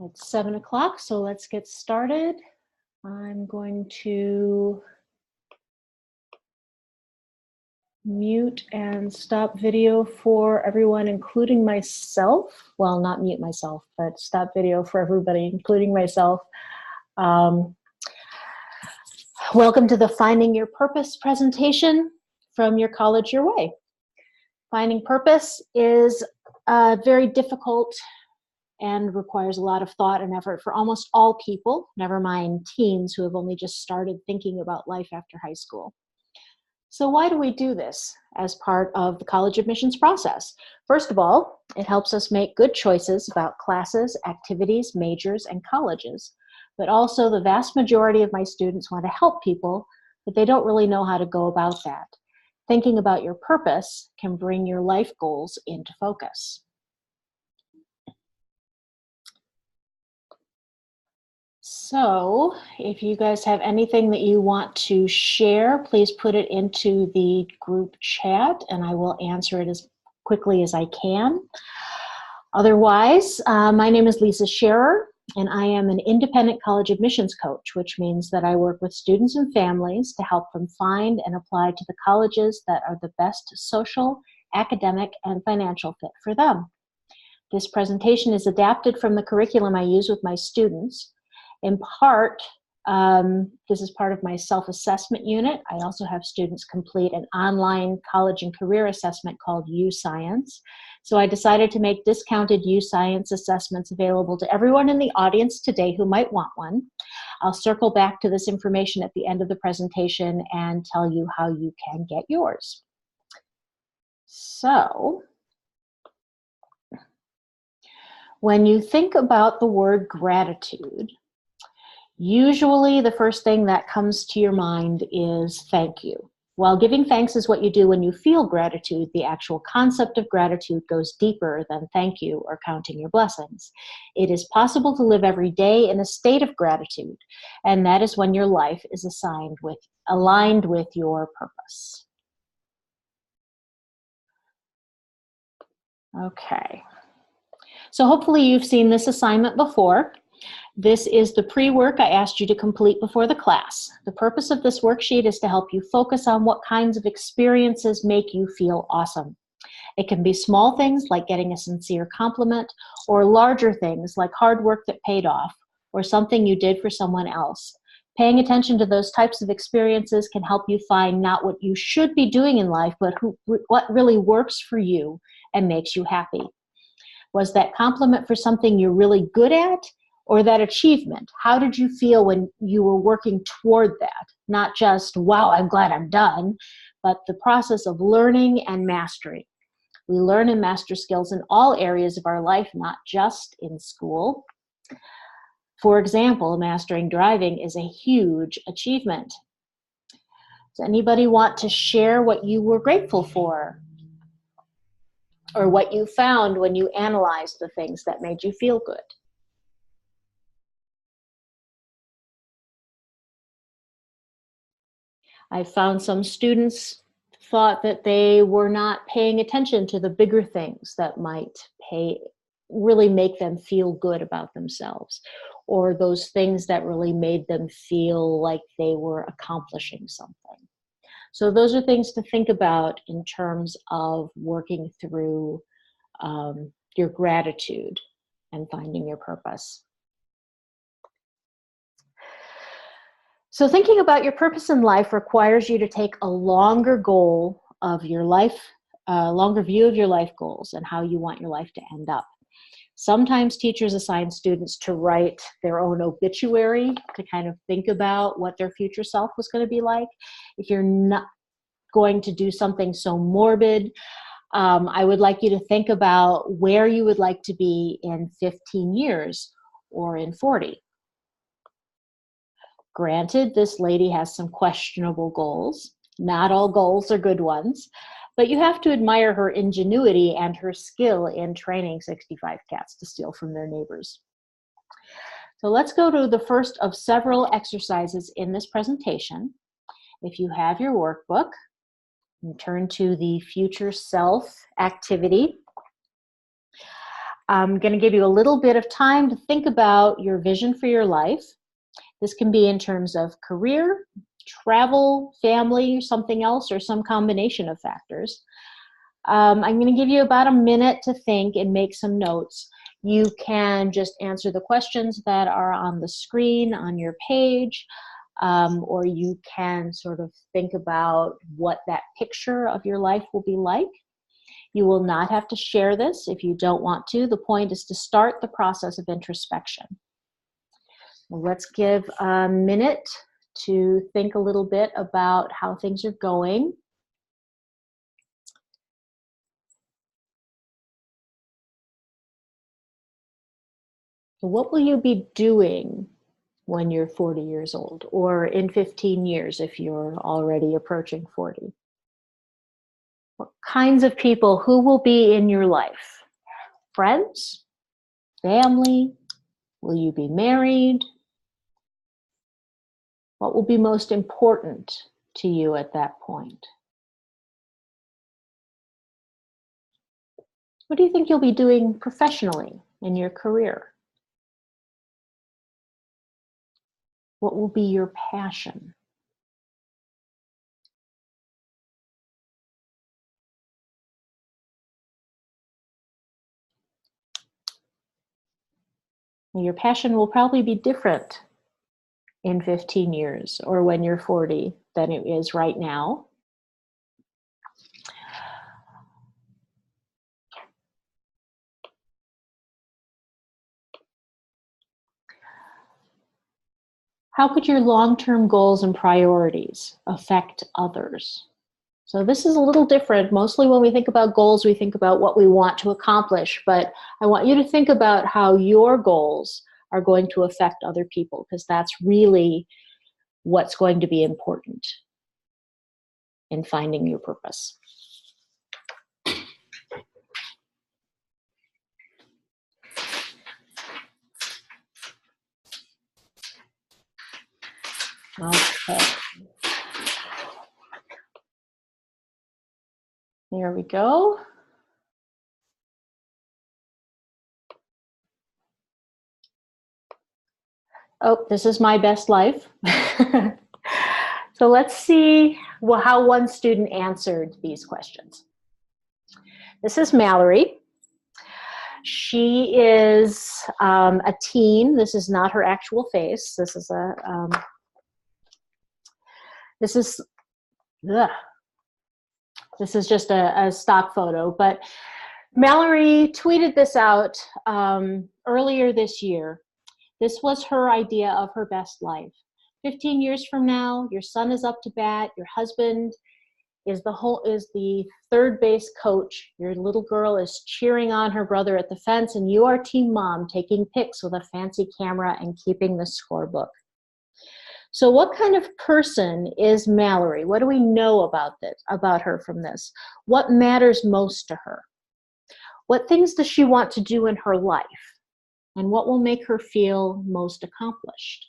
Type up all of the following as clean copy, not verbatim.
It's 7 o'clock, so let's get started. I'm going to mute and stop video for everyone, including myself. Well, not mute myself, but stop video for everybody, including myself. Welcome to the Finding Your Purpose presentation from Your College Your Way. Finding purpose is very difficult and requires a lot of thought and effort for almost all people, never mind teens who have only just started thinking about life after high school. So why do we do this as part of the college admissions process? First of all, it helps us make good choices about classes, activities, majors, and colleges. But also the vast majority of my students want to help people, but they don't really know how to go about that. Thinking about your purpose can bring your life goals into focus. So if you guys have anything that you want to share, please put it into the group chat and I will answer it as quickly as I can. Otherwise, my name is Lisa Scherer and I am an independent college admissions coach, which means that I work with students and families to help them find and apply to the colleges that are the best social, academic, and financial fit for them. This presentation is adapted from the curriculum I use with my students. In part, this is part of my self-assessment unit. I also have students complete an online college and career assessment called U-Science. So I decided to make discounted U-Science assessments available to everyone in the audience today who might want one. I'll circle back to this information at the end of the presentation and tell you how you can get yours. So, when you think about the word gratitude, usually the first thing that comes to your mind is thank you. While giving thanks is what you do when you feel gratitude, the actual concept of gratitude goes deeper than thank you or counting your blessings. It is possible to live every day in a state of gratitude, and that is when your life is aligned with your purpose. Okay. So hopefully you've seen this assignment before. This is the pre-work I asked you to complete before the class. The purpose of this worksheet is to help you focus on what kinds of experiences make you feel awesome. It can be small things like getting a sincere compliment, or larger things like hard work that paid off, or something you did for someone else. Paying attention to those types of experiences can help you find not what you should be doing in life, but what really works for you and makes you happy. Was that compliment for something you're really good at, or that achievement? How did you feel when you were working toward that? Not just, wow, I'm glad I'm done, but the process of learning and mastering. We learn and master skills in all areas of our life, not just in school. For example, mastering driving is a huge achievement. Does anybody want to share what you were grateful for? Or what you found when you analyzed the things that made you feel good? I found some students thought that they were not paying attention to the bigger things that might really make them feel good about themselves, or those things that really made them feel like they were accomplishing something. So those are things to think about in terms of working through your gratitude and finding your purpose. So thinking about your purpose in life requires you to take a longer goal of your life, a longer view of your life goals and how you want your life to end up. Sometimes teachers assign students to write their own obituary to kind of think about what their future self was going to be like. If you're not going to do something so morbid, I would like you to think about where you would like to be in 15 years or in 40. Granted, this lady has some questionable goals. Not all goals are good ones, but you have to admire her ingenuity and her skill in training 65 cats to steal from their neighbors. So let's go to the first of several exercises in this presentation. If you have your workbook, turn to the future self activity. I'm going to give you a little bit of time to think about your vision for your life. This can be in terms of career, travel, family, something else, or some combination of factors. I'm going to give you about a minute to think and make some notes. You can just answer the questions that are on the screen on your page, or you can sort of think about what that picture of your life will be like. You will not have to share this if you don't want to. The point is to start the process of introspection. Well, let's give a minute to think a little bit about how things are going. So what will you be doing when you're 40 years old, or in 15 years if you're already approaching 40? What kinds of people, who will be in your life? Friends? Family? Will you be married? What will be most important to you at that point? What do you think you'll be doing professionally in your career? What will be your passion? Your passion will probably be different in 15 years or when you're 40 than it is right now. How could your long-term goals and priorities affect others? So this is a little different. Mostly when we think about goals, we think about what we want to accomplish, but I want you to think about how your goals are going to affect other people, because that's really what's going to be important in finding your purpose. Okay. There we go. Oh, this is my best life. So let's see how one student answered these questions. This is Mallory. She is a teen. This is not her actual face. This is just a stock photo. But Mallory tweeted this out earlier this year. This was her idea of her best life. 15 years from now, your son is up to bat. Your husband is the third base coach. Your little girl is cheering on her brother at the fence, and you are team mom taking pics with a fancy camera and keeping the scorebook. So what kind of person is Mallory? What do we know about her from this? What matters most to her? What things does she want to do in her life? And what will make her feel most accomplished?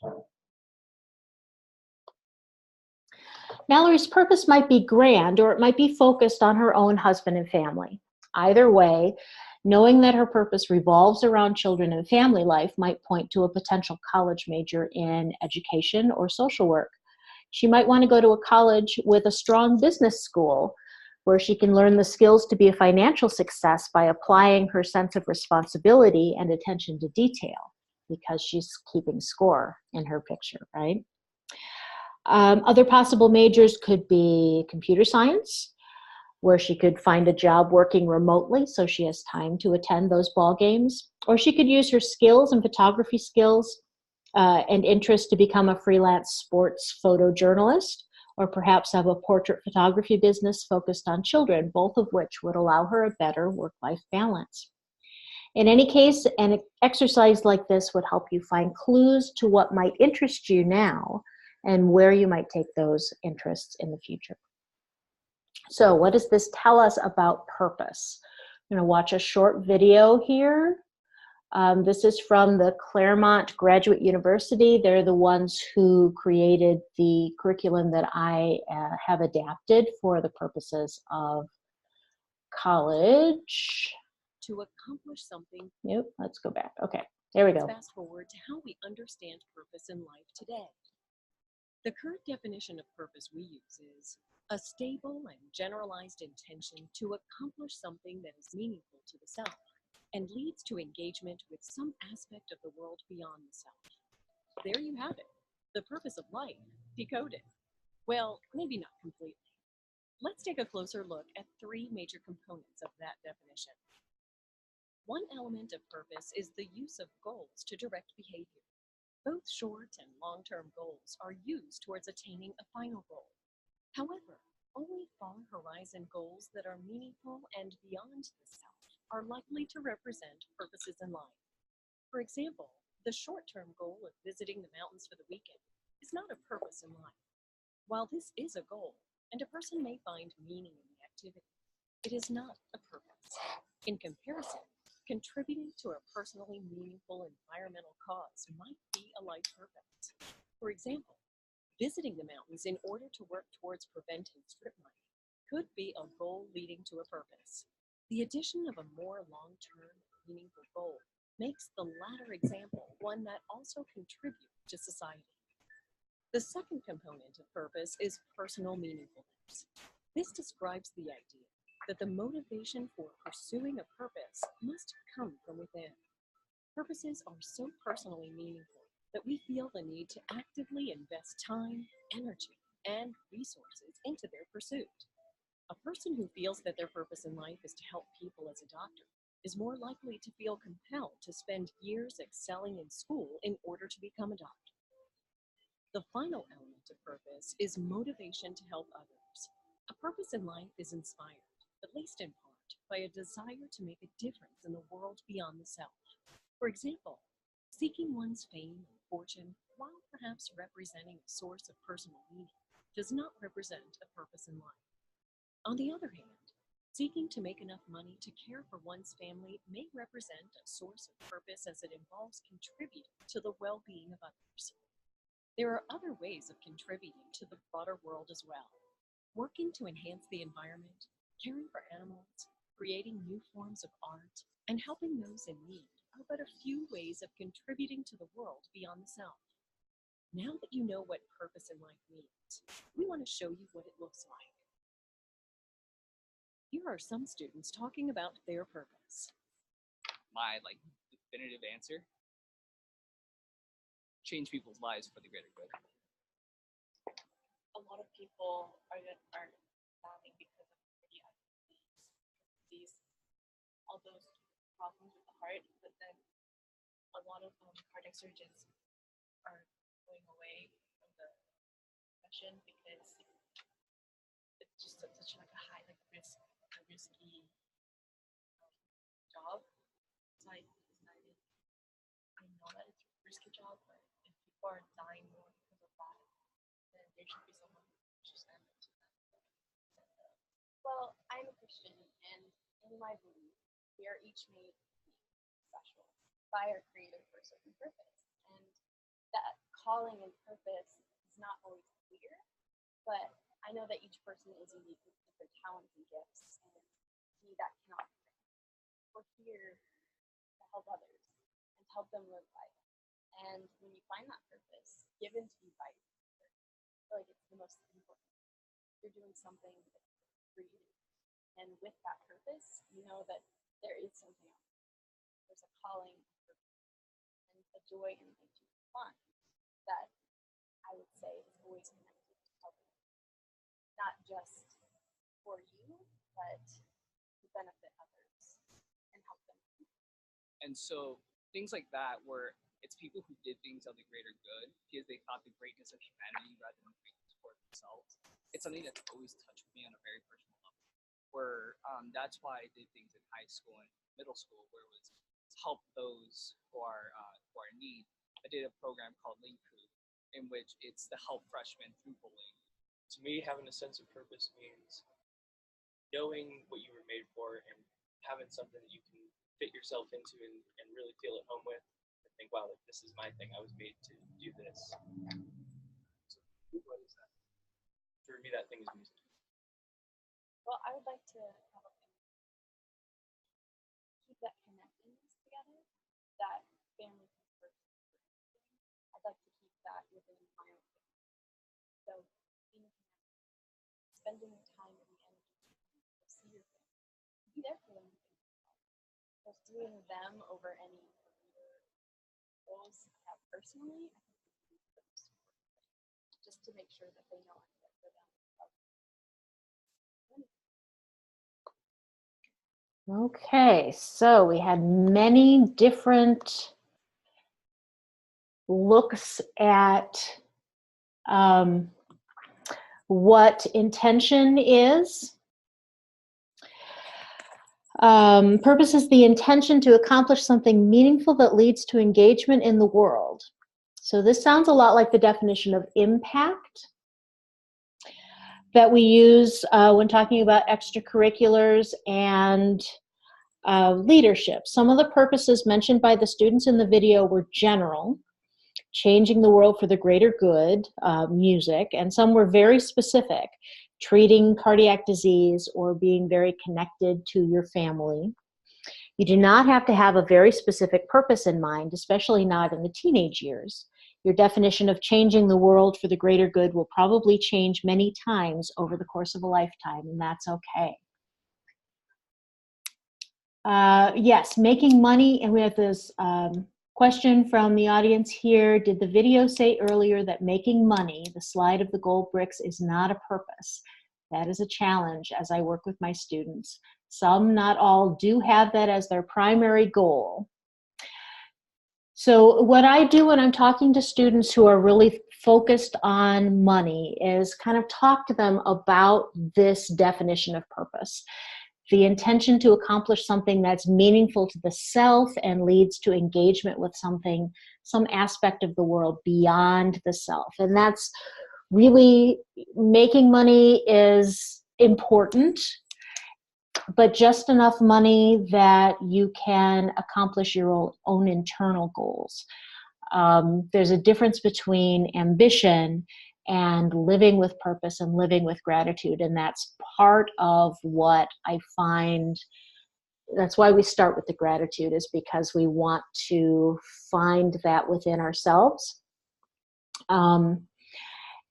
Mallory's purpose might be grand, or it might be focused on her own husband and family. Either way, knowing that her purpose revolves around children and family life might point to a potential college major in education or social work. She might want to go to a college with a strong business school where she can learn the skills to be a financial success by applying her sense of responsibility and attention to detail, because she's keeping score in her picture, right? Other possible majors could be computer science, where she could find a job working remotely so she has time to attend those ball games. Or she could use her skills and photography skills and interest to become a freelance sports photojournalist, or perhaps have a portrait photography business focused on children, both of which would allow her a better work-life balance. In any case, an exercise like this would help you find clues to what might interest you now and where you might take those interests in the future. So what does this tell us about purpose? I'm going to watch a short video here. This is from the Claremont Graduate University. They're the ones who created the curriculum that I have adapted for the purposes of college. to accomplish something. Nope, let's go back. Okay, there we go. Let's fast forward to how we understand purpose in life today. The current definition of purpose we use is a stable and generalized intention to accomplish something that is meaningful to the self and leads to engagement with some aspect of the world beyond the self. There you have it, the purpose of life, decoded. Well, maybe not completely. Let's take a closer look at three major components of that definition. One element of purpose is the use of goals to direct behavior. Both short and long-term goals are used towards attaining a final goal. However, only far horizon goals that are meaningful and beyond the self are likely to represent purposes in life. For example, the short-term goal of visiting the mountains for the weekend is not a purpose in life. While this is a goal, and a person may find meaning in the activity, it is not a purpose. In comparison, contributing to a personally meaningful environmental cause might be a life purpose. For example, visiting the mountains in order to work towards preventing strip mining could be a goal leading to a purpose. The addition of a more long-term, meaningful goal makes the latter example one that also contributes to society. The second component of purpose is personal meaningfulness. This describes the idea that the motivation for pursuing a purpose must come from within. Purposes are so personally meaningful that we feel the need to actively invest time, energy, and resources into their pursuit. A person who feels that their purpose in life is to help people as a doctor is more likely to feel compelled to spend years excelling in school in order to become a doctor. The final element of purpose is motivation to help others. A purpose in life is inspired, at least in part, by a desire to make a difference in the world beyond the self. For example, seeking one's fame and fortune, while perhaps representing a source of personal meaning, does not represent a purpose in life. On the other hand, seeking to make enough money to care for one's family may represent a source of purpose as it involves contributing to the well-being of others. There are other ways of contributing to the broader world as well. Working to enhance the environment, caring for animals, creating new forms of art, and helping those in need are but a few ways of contributing to the world beyond the self. Now that you know what purpose in life means, we want to show you what it looks like. Here are some students talking about their purpose. My definitive answer: change people's lives for the greater good. A lot of people are dying because of cardiac disease, all those problems with the heart, but then a lot of cardiac surgeons are going away from the profession because it's just such like a high risky job. So I decided, I know that it's a risky job, but if people are dying more because of that, then there should be someone who should stand up to that. Well, I'm a Christian, and in my belief, we are each made special by our Creator for a certain purpose. And that calling and purpose is not always clear, but I know that each person is unique with different talents and gifts, and me, that cannot be written. We're here to help others and to help them live life. And when you find that purpose given to you by your Creator, I feel like it's the most important. You're doing something for you. And with that purpose, you know that there is something else. There's a calling, a purpose, and a joy in life you find that I would say is always connected to helping. Not just for you, but to benefit others and help them. And so things like that, where it's people who did things of the greater good because they thought the greatness of humanity rather than the greatness for themselves, it's something that's always touched me on a very personal level. Where that's why I did things in high school and middle school, where it was to help those who are in need. I did a program called Link Crew, in which it's to help freshmen through bullying. To me, having a sense of purpose means knowing what you were made for and having something that you can fit yourself into and really feel at home with and think, wow, like, this is my thing. I was made to do this. So what is that? For me, that thing is music. Well, I would like to keep like to keep that within my own family. So being connected, spending time and the energy to see your family, be there for them, pursuing them over any career goals I have personally, I think it's the most important thing, just to make sure that they know I'm there for them. Okay, so we had many different looks at what intention is. Purpose is the intention to accomplish something meaningful that leads to engagement in the world. So this sounds a lot like the definition of impact that we use when talking about extracurriculars and leadership. Some of the purposes mentioned by the students in the video were general, changing the world for the greater good, music, and some were very specific, treating cardiac disease or being very connected to your family. You do not have to have a very specific purpose in mind, especially not in the teenage years. Your definition of changing the world for the greater good will probably change many times over the course of a lifetime, and that's okay. Yes, making money, and we have this question from the audience here. Did the video say earlier that making money, the slide of the gold bricks, is not a purpose? That is a challenge as I work with my students. Some, not all, do have that as their primary goal. So what I do when I'm talking to students who are really focused on money is kind of talk to them about this definition of purpose. The intention to accomplish something that's meaningful to the self and leads to engagement with something, some aspect of the world beyond the self. And that's really, making money is important, but just enough money that you can accomplish your own internal goals. There's a difference between ambition and living with purpose and living with gratitude, and that's part of what I find. That's why we start with the gratitude, is because we want to find that within ourselves,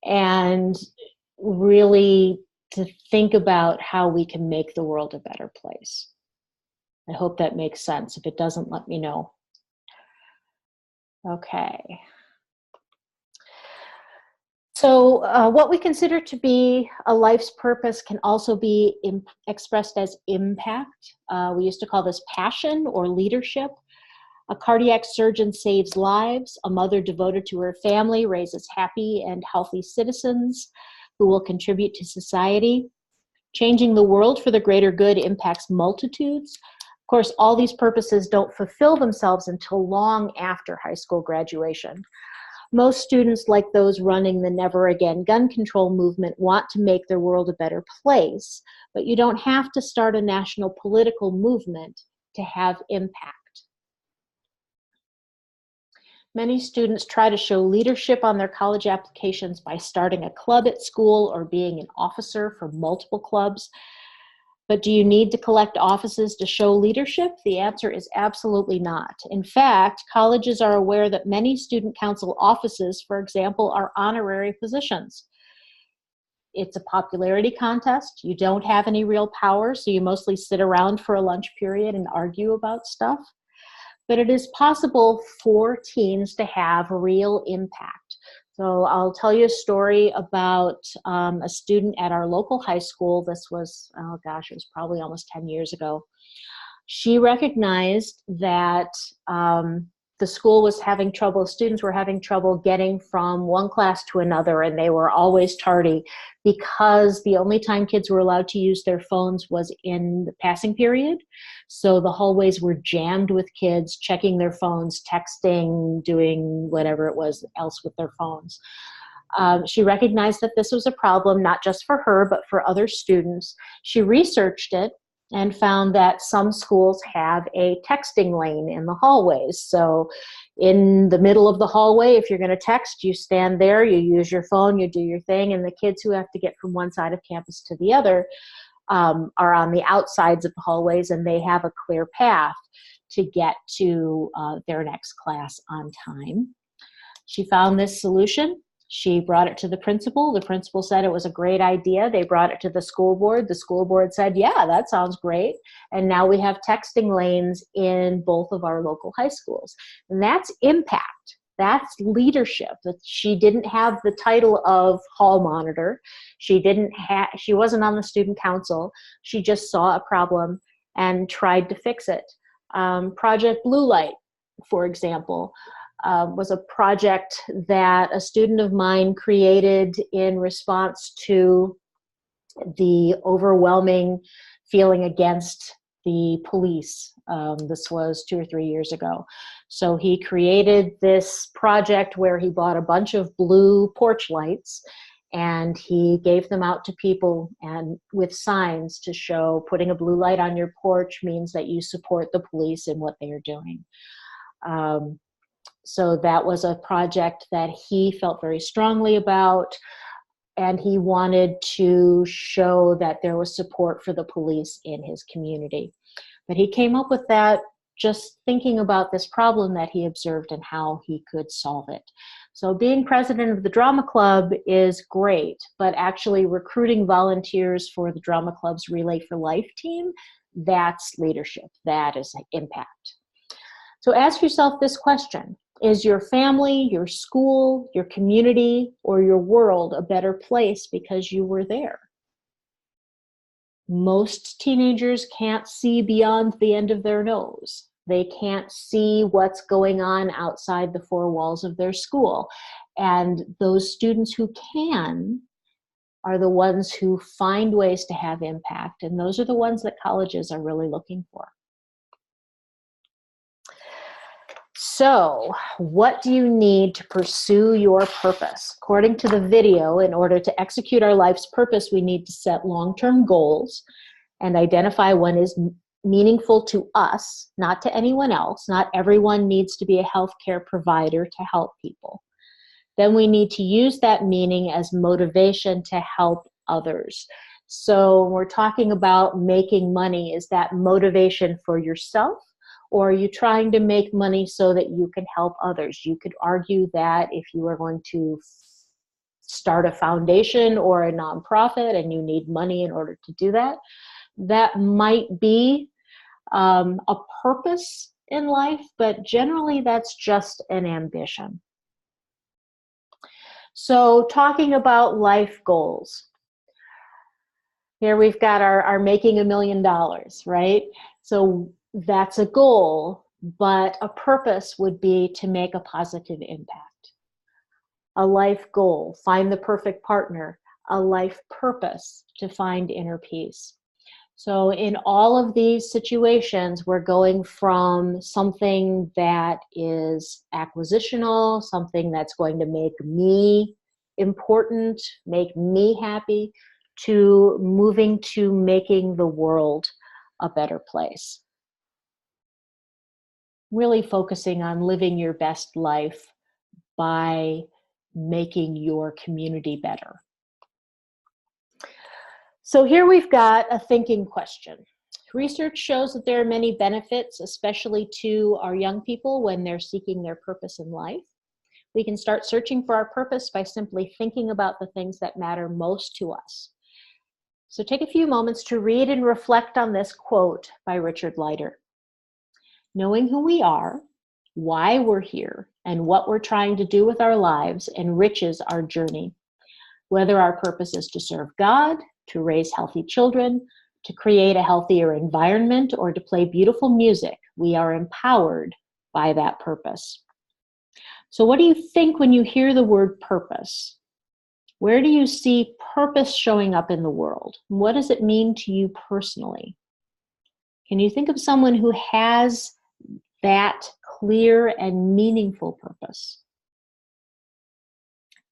and really to think about how we can make the world a better place. I hope that makes sense. If it doesn't, let me know. Okay. So what we consider to be a life's purpose can also be expressed as impact. We used to call this passion or leadership. A cardiac surgeon saves lives. A mother devoted to her family raises happy and healthy citizens who will contribute to society. Changing the world for the greater good impacts multitudes. Of course, all these purposes don't fulfill themselves until long after high school graduation. Most students, like those running the Never Again gun control movement, want to make their world a better place, but you don't have to start a national political movement to have impact. Many students try to show leadership on their college applications by starting a club at school or being an officer for multiple clubs. But do you need to collect offices to show leadership? The answer is absolutely not. In fact, colleges are aware that many student council offices, for example, are honorary positions. It's a popularity contest. You don't have any real power, so you mostly sit around for a lunch period and argue about stuff. But it is possible for teens to have real impact. So I'll tell you a story about a student at our local high school. This was, oh gosh, it was probably almost 10 years ago. She recognized that the school was having trouble, students were having trouble getting from one class to another, and they were always tardy because the only time kids were allowed to use their phones was in the passing period. So the hallways were jammed with kids checking their phones, texting, doing whatever it was else with their phones. She recognized that this was a problem, not just for her, but for other students. She researched it and found that some schools have a texting lane in the hallways. So in the middle of the hallway, if you're going to text, you stand there, you use your phone, you do your thing, and the kids who have to get from one side of campus to the other are on the outsides of the hallways, and they have a clear path to get to their next class on time. She found this solution. She brought it to the principal. The principal said it was a great idea. They brought it to the school board. The school board said, yeah, that sounds great. And now we have texting lanes in both of our local high schools. And that's impact. That's leadership. That she didn't have the title of hall monitor. She wasn't on the student council. She just saw a problem and tried to fix it. Project Blue Light, for example, was a project that a student of mine created in response to the overwhelming feeling against the police. This was 2 or 3 years ago. So he created this project where he bought a bunch of blue porch lights and he gave them out to people and with signs to show putting a blue light on your porch means that you support the police in what they are doing. So that was a project that he felt very strongly about, and he wanted to show that there was support for the police in his community. But he came up with that just thinking about this problem that he observed and how he could solve it. So being president of the drama club is great, but actually recruiting volunteers for the drama club's Relay for Life team, that's leadership, that is impact. So ask yourself this question: is your family, your school, your community, or your world a better place because you were there? Most teenagers can't see beyond the end of their nose. They can't see what's going on outside the four walls of their school. And those students who can are the ones who find ways to have impact. And those are the ones that colleges are really looking for. So, what do you need to pursue your purpose? According to the video, in order to execute our life's purpose, we need to set long-term goals and identify what is meaningful to us, not to anyone else. Not everyone needs to be a healthcare provider to help people. Then we need to use that meaning as motivation to help others. So when we're talking about making money, is that motivation for yourself? Or are you trying to make money so that you can help others? You could argue that if you are going to start a foundation or a nonprofit and you need money in order to do that, that might be a purpose in life, but generally that's just an ambition. So talking about life goals. Here we've got our making $1 million, right? So that's a goal, but a purpose would be to make a positive impact. A life goal, find the perfect partner. A life purpose, to find inner peace. So in all of these situations, we're going from something that is acquisitional, something that's going to make me important, make me happy, to moving to making the world a better place. Really focusing on living your best life by making your community better. So here we've got a thinking question. Research shows that there are many benefits, especially to our young people when they're seeking their purpose in life. We can start searching for our purpose by simply thinking about the things that matter most to us. So take a few moments to read and reflect on this quote by Richard Leider. Knowing who we are, why we're here, and what we're trying to do with our lives enriches our journey. Whether our purpose is to serve God, to raise healthy children, to create a healthier environment, or to play beautiful music, we are empowered by that purpose. So what do you think when you hear the word purpose? Where do you see purpose showing up in the world? What does it mean to you personally? Can you think of someone who has that clear and meaningful purpose?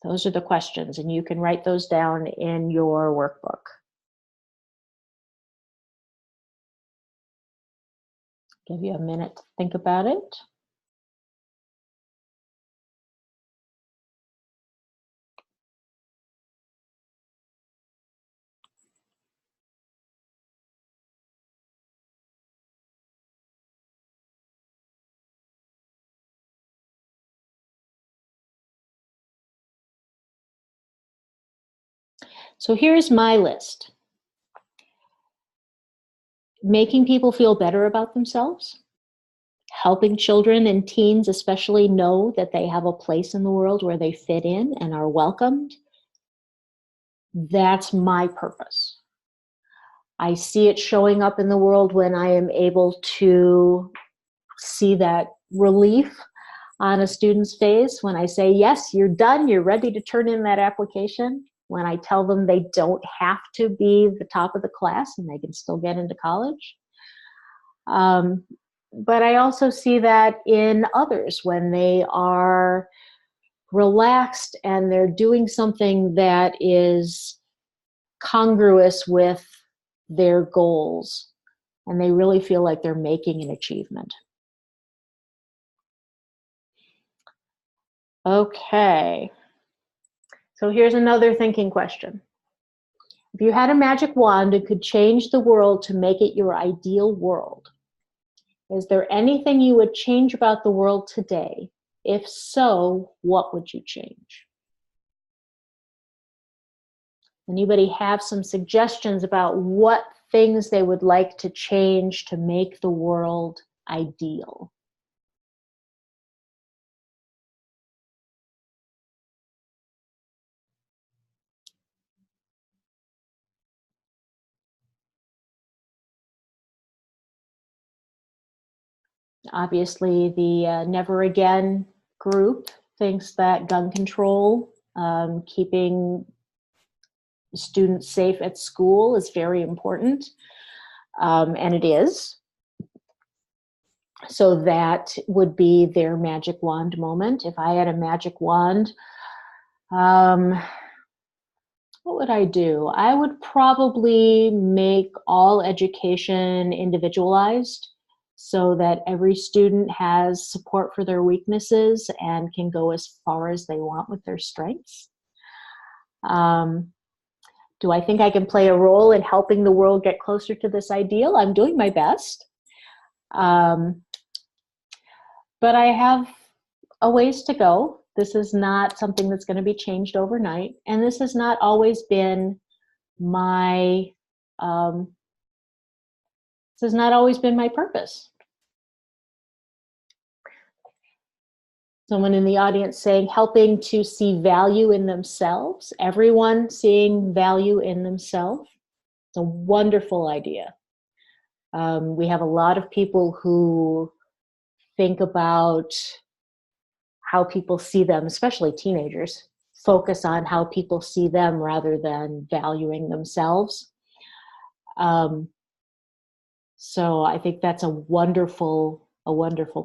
Those are the questions, and you can write those down in your workbook. Give you a minute to think about it. So here's my list. Making people feel better about themselves, helping children and teens especially know that they have a place in the world where they fit in and are welcomed. That's my purpose. I see it showing up in the world when I am able to see that relief on a student's face when I say, yes, you're done, you're ready to turn in that application. When I tell them they don't have to be the top of the class and they can still get into college. But I also see that in others when they are relaxed and they're doing something that is congruous with their goals and they really feel like they're making an achievement. Okay, so here's another thinking question. If you had a magic wand and could change the world to make it your ideal world, is there anything you would change about the world today? If so, what would you change? Anybody have some suggestions about what things they would like to change to make the world ideal? Obviously, the Never Again group thinks that gun control, keeping students safe at school is very important, and it is. So that would be their magic wand moment. If I had a magic wand, what would I do? I would probably make all education individualized so that every student has support for their weaknesses and can go as far as they want with their strengths. Do I think I can play a role in helping the world get closer to this ideal? I'm doing my best. But I have a ways to go. This is not something that's going to be changed overnight. And this has not always been my, purpose. Someone in the audience saying, helping to see value in themselves, everyone seeing value in themselves. It's a wonderful idea. We have a lot of people who think about how people see them, especially teenagers, focus on how people see them rather than valuing themselves. So I think that's a wonderful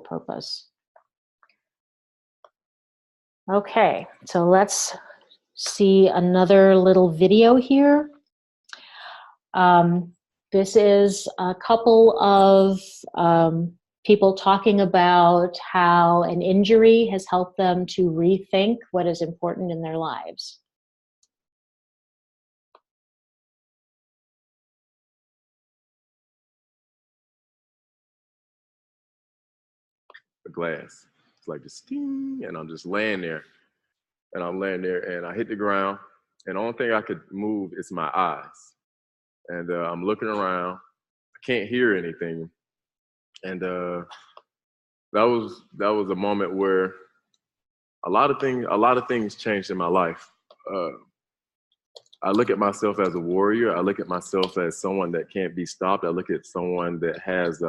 purpose. Okay, so let's see another little video here. This is a couple of people talking about how an injury has helped them to rethink what is important in their lives. The glass. It's like this ding, and I'm just laying there. And I'm laying there and I hit the ground. And the only thing I could move is my eyes. And I'm looking around. I can't hear anything. And that was a moment where a lot of things changed in my life. I look at myself as a warrior. I look at myself as someone that can't be stopped. I look at someone that has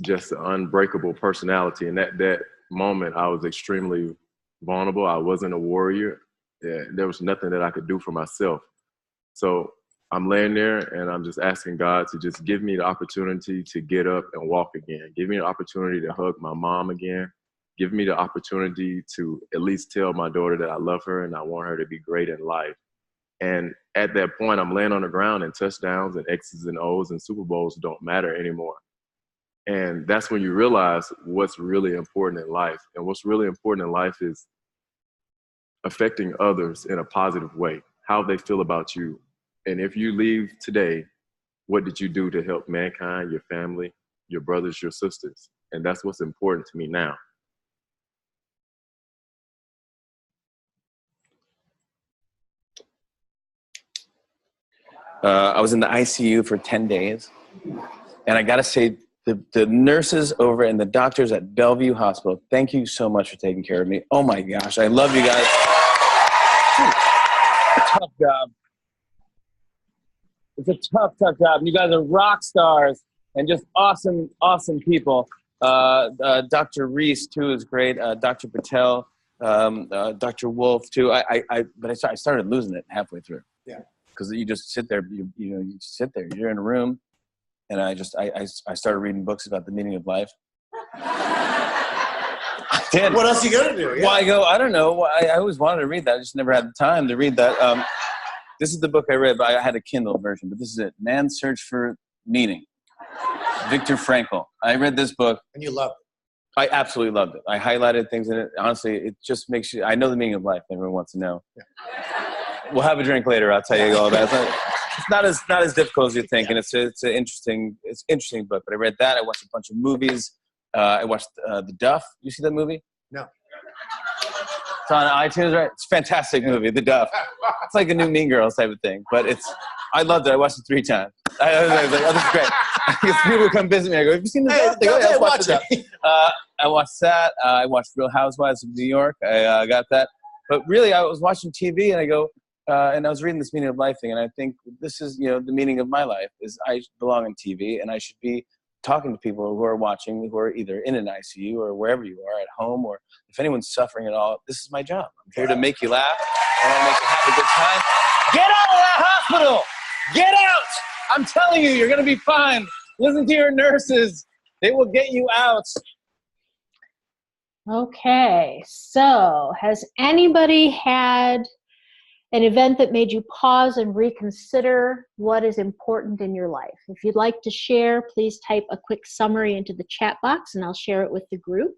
just an unbreakable personality. And that moment, I was extremely vulnerable. I wasn't a warrior. There was nothing that I could do for myself. So I'm laying there and I'm just asking God to just give me the opportunity to get up and walk again. Give me the opportunity to hug my mom again. Give me the opportunity to at least tell my daughter that I love her and I want her to be great in life. And at that point, I'm laying on the ground and touchdowns and X's and O's and Super Bowls don't matter anymore. And that's when you realize what's really important in life. And what's really important in life is affecting others in a positive way, how they feel about you. And if you leave today, what did you do to help mankind, your family, your brothers, your sisters? And that's what's important to me now. I was in the ICU for 10 days. And I got to say, the nurses over and the doctors at Bellevue Hospital, thank you so much for taking care of me. Oh my gosh, I love you guys. Tough job. It's a tough job. You guys are rock stars and just awesome, awesome people. Dr. Reese, too, is great. Dr. Patel, Dr. Wolf, too. But I started losing it halfway through. Yeah. Because you just sit there, you sit there, you're in a room. And I started reading books about the meaning of life. I did. What else are you gonna do? Yeah. Well, I don't know. I always wanted to read that. I just never had the time to read that. This is the book I read, but I had a Kindle version. But this is it: Man's Search for Meaning. Viktor Frankl. I read this book. And you loved it. I absolutely loved it. I highlighted things in it. Honestly, it just makes you. I know the meaning of life. Everyone wants to know. Yeah. We'll have a drink later. I'll tell you all about it. It's not as difficult as you think, and it's an interesting book. But I read that. I watched a bunch of movies. I watched The Duff. You see that movie? No. It's on iTunes, right? It's a fantastic movie, The Duff. It's like a new Mean Girls type of thing, but I loved it. I watched it 3 times. I was like, oh, this is great. Because people come visit me. I go, have you seen The Duff? They go, yeah, watch it. I watched that. I watched Real Housewives of New York. I got that. But really, I was watching TV, and I go, and I was reading this meaning of life thing, and I think this is, the meaning of my life is I belong on TV, and I should be talking to people who are watching, who are either in an ICU or wherever you are, at home, or if anyone's suffering at all. This is my job. I'm here to make you laugh. I want to make you have a good time. Get out of that hospital! Get out! I'm telling you, you're going to be fine. Listen to your nurses. They will get you out. Okay, so has anybody had an event that made you pause and reconsider what is important in your life? If you'd like to share, please type a quick summary into the chat box and I'll share it with the group.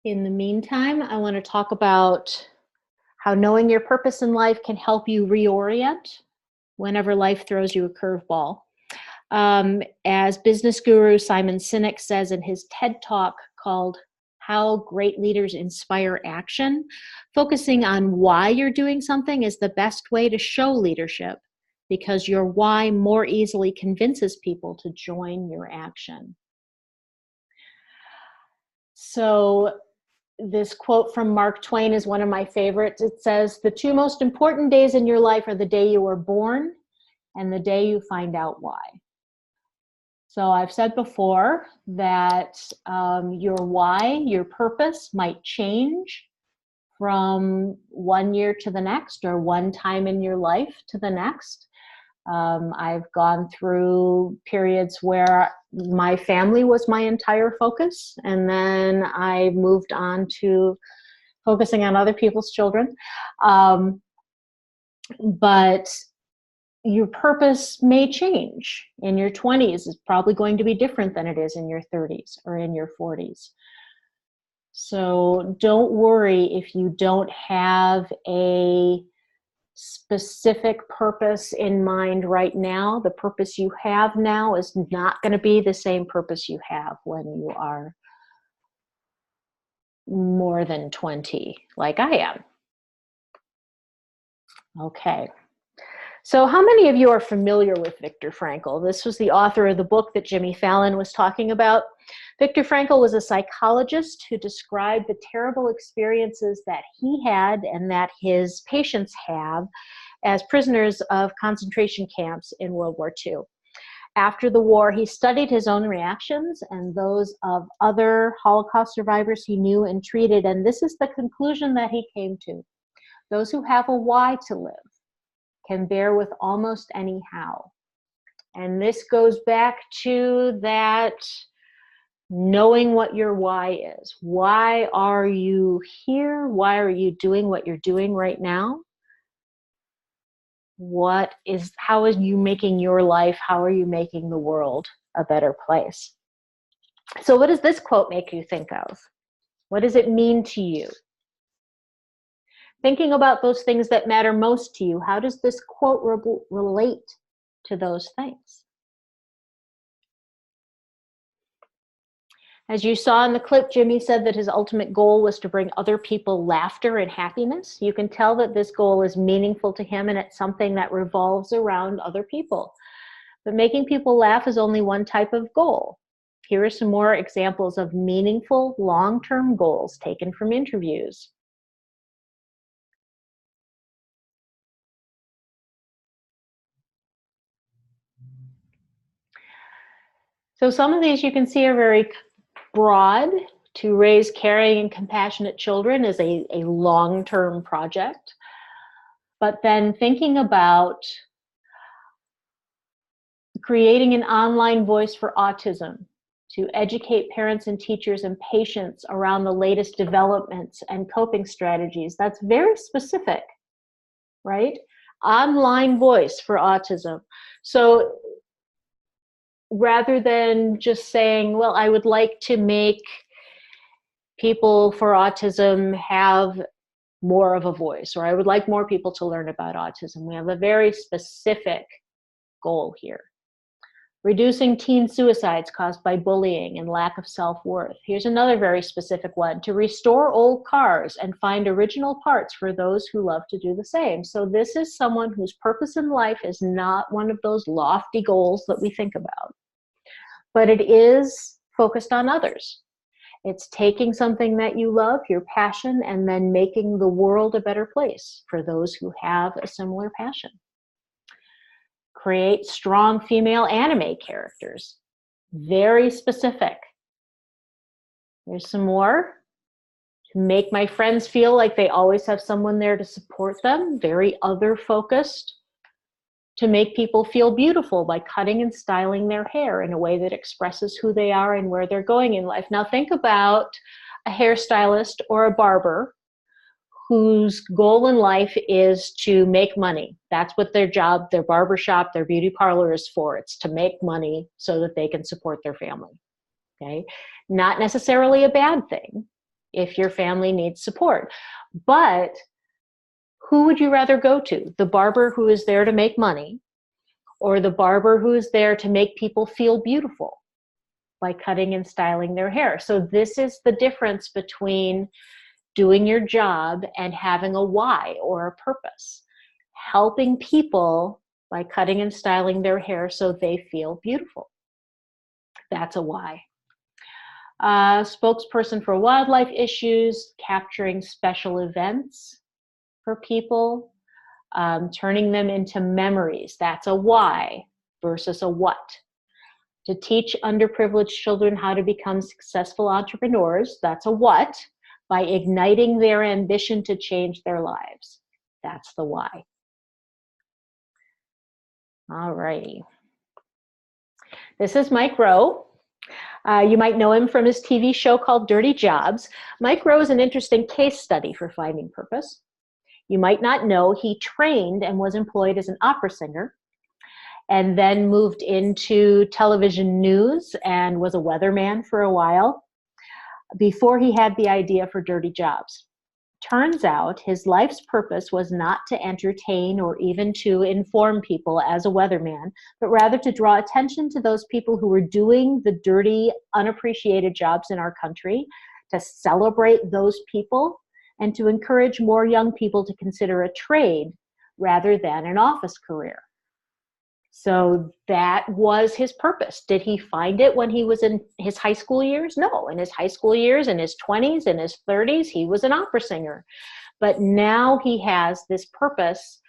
In the meantime, I want to talk about how knowing your purpose in life can help you reorient whenever life throws you a curveball. As business guru Simon Sinek says in his TED Talk called How Great Leaders Inspire Action, focusing on why you're doing something is the best way to show leadership, because your why more easily convinces people to join your action. So this quote from Mark Twain is one of my favorites. It says, "The 2 most important days in your life are the day you were born and the day you find out why." So I've said before that your why, your purpose might change from one year to the next or one time in your life to the next. I've gone through periods where my family was my entire focus, and then I moved on to focusing on other people's children. But your purpose may change. In your 20s, it's probably going to be different than it is in your 30s or in your 40s. So don't worry if you don't have a specific purpose in mind right now. The purpose you have now is not going to be the same purpose you have when you are more than 20, like I am. Okay. So how many of you are familiar with Viktor Frankl? This was the author of the book that Jimmy Fallon was talking about. Viktor Frankl was a psychologist who described the terrible experiences that he had and that his patients have as prisoners of concentration camps in World War II. After the war, he studied his own reactions and those of other Holocaust survivors he knew and treated, and this is the conclusion that he came to. Those who have a why to live can bear with almost any how. And this goes back to that knowing what your why is. Why are you here? Why are you doing what you're doing right now? How are you making your life? How are you making the world a better place? So what does this quote make you think of? What does it mean to you? Thinking about those things that matter most to you, how does this quote relate to those things? As you saw in the clip, Jimmy said that his ultimate goal was to bring other people laughter and happiness. You can tell that this goal is meaningful to him and it's something that revolves around other people. But making people laugh is only one type of goal. Here are some more examples of meaningful long-term goals taken from interviews. So some of these you can see are very broad. To raise caring and compassionate children is a long-term project. But then thinking about creating an online voice for autism to educate parents and teachers and patients around the latest developments and coping strategies, that's very specific, right? Online voice for autism. So rather than just saying, well, I would like to make people for autism have more of a voice, or I would like more people to learn about autism. We have a very specific goal here. Reducing teen suicides caused by bullying and lack of self-worth. Here's another very specific one. To restore old cars and find original parts for those who love to do the same. So this is someone whose purpose in life is not one of those lofty goals that we think about, but it is focused on others. It's taking something that you love, your passion, and then making the world a better place for those who have a similar passion. Create strong female anime characters. Very specific. There's some more. To make my friends feel like they always have someone there to support them. Very other-focused. To make people feel beautiful by cutting and styling their hair in a way that expresses who they are and where they're going in life. Now think about a hairstylist or a barber whose goal in life is to make money. That's what their job, their barbershop, their beauty parlor is for. It's to make money so that they can support their family. Okay? Not necessarily a bad thing if your family needs support, but who would you rather go to? The barber who is there to make money, or the barber who is there to make people feel beautiful by cutting and styling their hair? So this is the difference between doing your job and having a why or a purpose. Helping people by cutting and styling their hair so they feel beautiful. That's a why. Spokesperson for wildlife issues, capturing special events for people, turning them into memories. That's a why versus a what. To teach underprivileged children how to become successful entrepreneurs. That's a what. By igniting their ambition to change their lives. That's the why. All righty. This is Mike Rowe. You might know him from his TV show called Dirty Jobs. Mike Rowe is an interesting case study for finding purpose. You might not know he trained and was employed as an opera singer and then moved into television news and was a weatherman for a while before he had the idea for Dirty Jobs. Turns out his life's purpose was not to entertain or even to inform people as a weatherman, but rather to draw attention to those people who were doing the dirty, unappreciated jobs in our country, to celebrate those people, and to encourage more young people to consider a trade rather than an office career. So that was his purpose. Did he find it when he was in his high school years? No, in his high school years, in his 20s, in his 30s, he was an opera singer. But now he has this purpose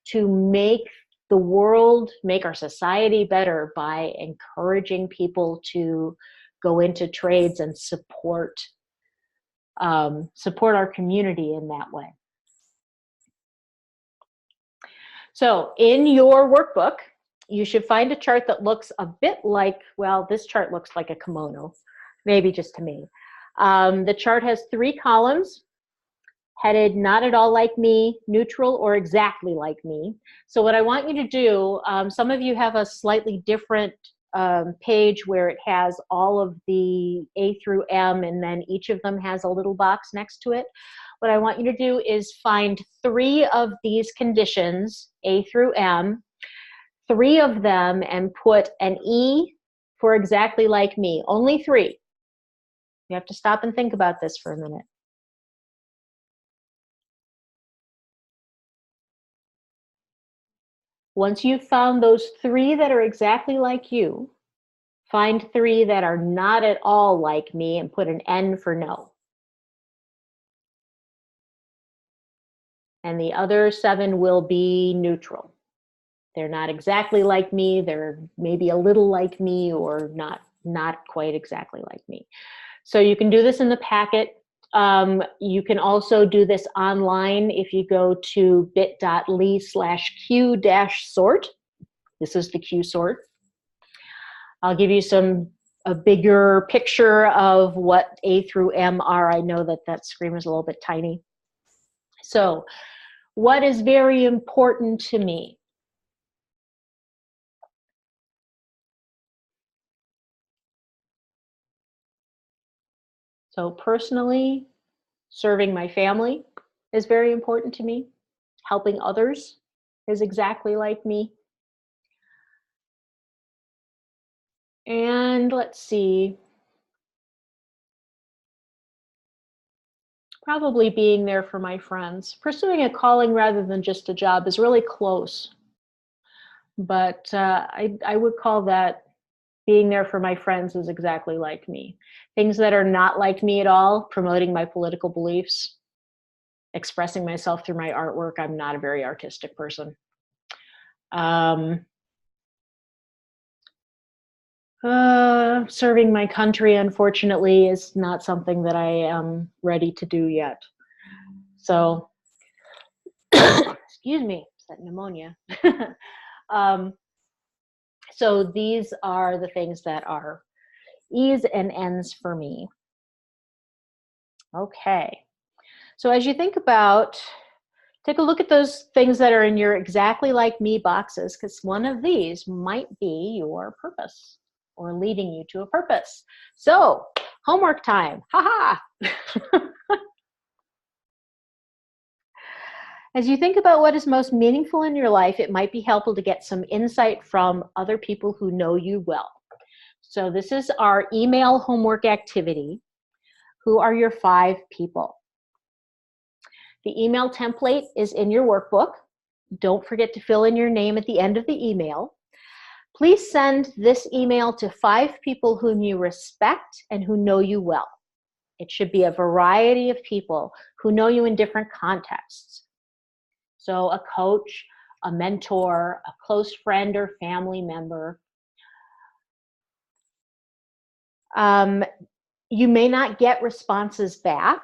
to make the world, make our society better by encouraging people to go into trades and support our community in that way. So in your workbook, you should find a chart that looks a bit like, well, this chart looks like a kimono, maybe just to me. The chart has 3 columns, headed not at all like me, neutral, or exactly like me. So what I want you to do, some of you have a slightly different page where it has all of the A through M, and then each of them has a little box next to it. What I want you to do is find 3 of these conditions, A through M, 3 of them, and put an E for exactly like me. Only 3. You have to stop and think about this for a minute. Once you've found those 3 that are exactly like you, find 3 that are not at all like me and put an N for no. And the other 7 will be neutral. They're not exactly like me. They're maybe a little like me, or not quite exactly like me. So you can do this in the packet. You can also do this online if you go to bit.ly/q-sort. This is the Q sort. I'll give you a bigger picture of what A through M are. I know that screen is a little bit tiny. So, what is very important to me? So personally, serving my family is very important to me. Helping others is exactly like me. And let's see, probably being there for my friends. Pursuing a calling rather than just a job is really close. But I would call that being there for my friends is exactly like me. Things that are not like me at all, promoting my political beliefs, expressing myself through my artwork. I'm not a very artistic person. Serving my country, unfortunately, is not something that I am ready to do yet. So, excuse me, it's that pneumonia. So these are the things that are E's and N's for me. Okay. So as you think about, take a look at those things that are in your exactly like me boxes, because one of these might be your purpose or leading you to a purpose. So, homework time. Ha ha! As you think about what is most meaningful in your life, it might be helpful to get some insight from other people who know you well. So this is our email homework activity. Who are your 5 people? The email template is in your workbook. Don't forget to fill in your name at the end of the email. Please send this email to 5 people whom you respect and who know you well. It should be a variety of people who know you in different contexts. So a coach, a mentor, a close friend or family member. You may not get responses back,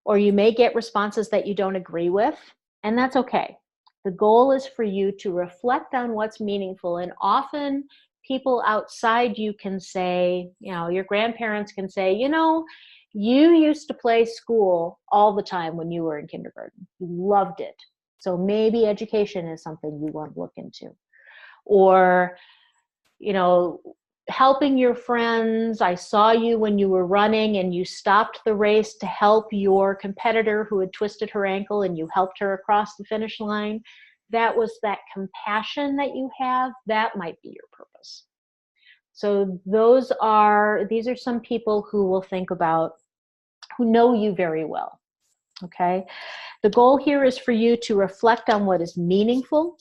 or you may get responses that you don't agree with, and that's okay. The goal is for you to reflect on what's meaningful, and often people outside you can say, your grandparents can say, you used to play school all the time when you were in kindergarten. You loved it. So maybe education is something you want to look into. Or, helping your friends. I saw you when you were running and you stopped the race to help your competitor who had twisted her ankle, and you helped her across the finish line. That was that compassion that you have. That might be your purpose. So these are some people who will think about, who know you very well. Okay. The goal here is for you to reflect on what is meaningful.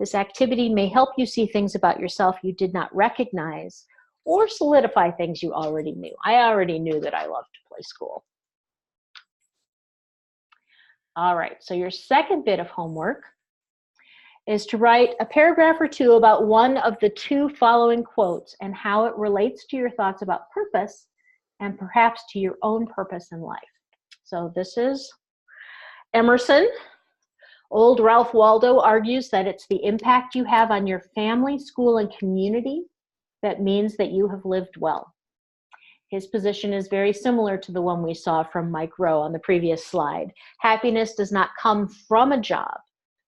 This activity may help you see things about yourself you did not recognize, or solidify things you already knew. I already knew that I loved to play school. All right, so your second bit of homework is to write a paragraph or 2 about one of the 2 following quotes and how it relates to your thoughts about purpose and perhaps to your own purpose in life. So this is Emerson. Old Ralph Waldo argues that it's the impact you have on your family, school, and community that means that you have lived well. His position is very similar to the one we saw from Mike Rowe on the previous slide. Happiness does not come from a job.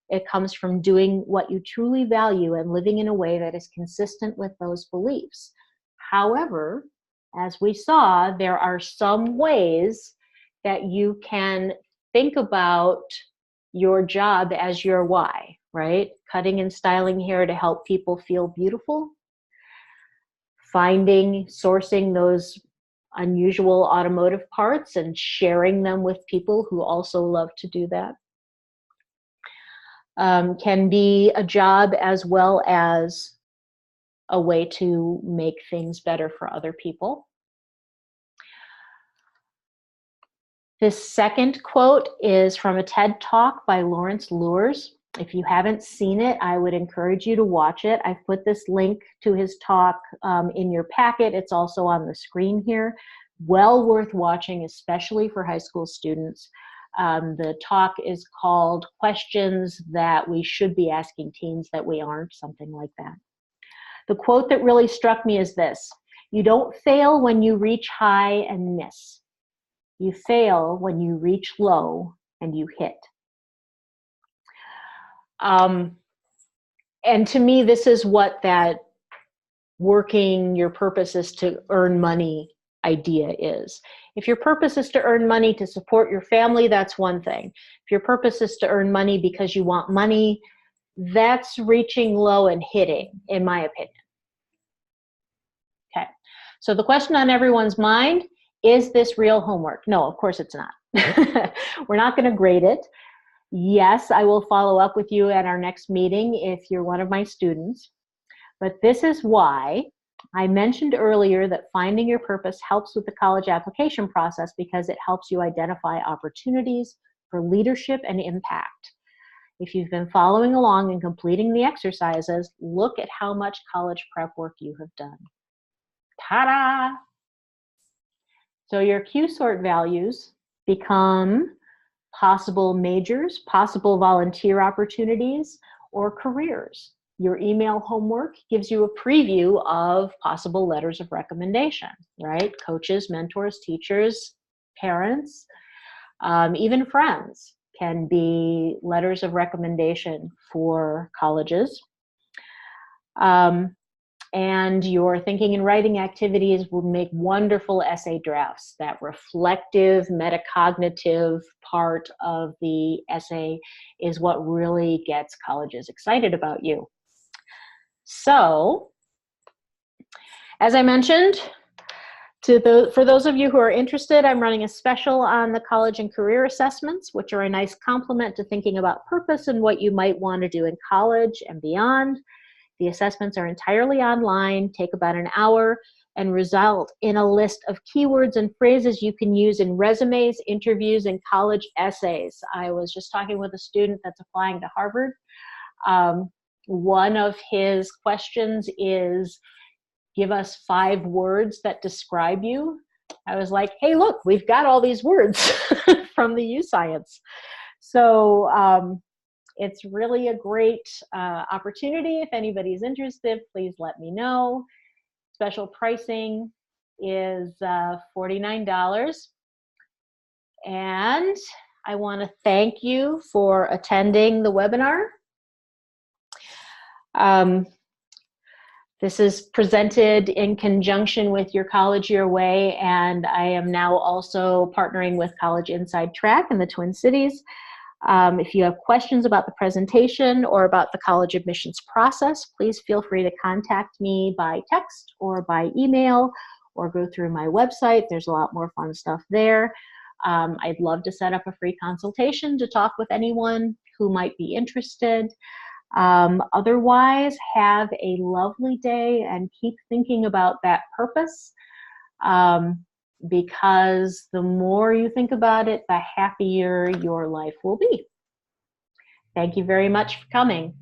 It comes from doing what you truly value and living in a way that is consistent with those beliefs. However, as we saw, there are some ways that you can think about your job as your why, right? Cutting and styling hair to help people feel beautiful. Sourcing those unusual automotive parts and sharing them with people who also love to do that. Can be a job as well as a way to make things better for other people. This second quote is from a TED Talk by Lawrence Luers. If you haven't seen it, I would encourage you to watch it. I've put this link to his talk in your packet. It's also on the screen here. Well worth watching, especially for high school students. The talk is called Questions That We Should Be Asking Teens That We Aren't, something like that. The quote that really struck me is this: "You don't fail when you reach high and miss. You fail when you reach low and you hit." And to me, this is what that working your purpose is to earn money idea is. If your purpose is to earn money to support your family, that's one thing. If your purpose is to earn money because you want money, that's reaching low and hitting, in my opinion. Okay, so the question on everyone's mind, is this real homework? No, of course it's not. We're not going to grade it. Yes, I will follow up with you at our next meeting if you're one of my students. But this is why I mentioned earlier that finding your purpose helps with the college application process, because it helps you identify opportunities for leadership and impact. If you've been following along and completing the exercises, look at how much college prep work you have done. Ta-da! So your Q-sort values become possible majors, possible volunteer opportunities, or careers. Your email homework gives you a preview of possible letters of recommendation, right? Coaches, mentors, teachers, parents, even friends can be letters of recommendation for colleges. And your thinking and writing activities will make wonderful essay drafts. That reflective, metacognitive part of the essay is what really gets colleges excited about you. So, as I mentioned, for those of you who are interested, I'm running a special on the college and career assessments, which are a nice complement to thinking about purpose and what you might want to do in college and beyond. The assessments are entirely online, take about an hour, and result in a list of keywords and phrases you can use in resumes, interviews, and college essays. I was just talking with a student that's applying to Harvard. One of his questions is, give us 5 words that describe you. I was like, hey, look, we've got all these words from the U-Science. So it's really a great opportunity. If anybody's interested, please let me know. Special pricing is $49. And I want to thank you for attending the webinar. This is presented in conjunction with Your College Your Way, and I am now also partnering with College Inside Track in the Twin Cities. If you have questions about the presentation or about the college admissions process, please feel free to contact me by text or by email, or go through my website. There's a lot more fun stuff there. I'd love to set up a free consultation to talk with anyone who might be interested. Otherwise, have a lovely day and keep thinking about that purpose, because the more you think about it, the happier your life will be. Thank you very much for coming.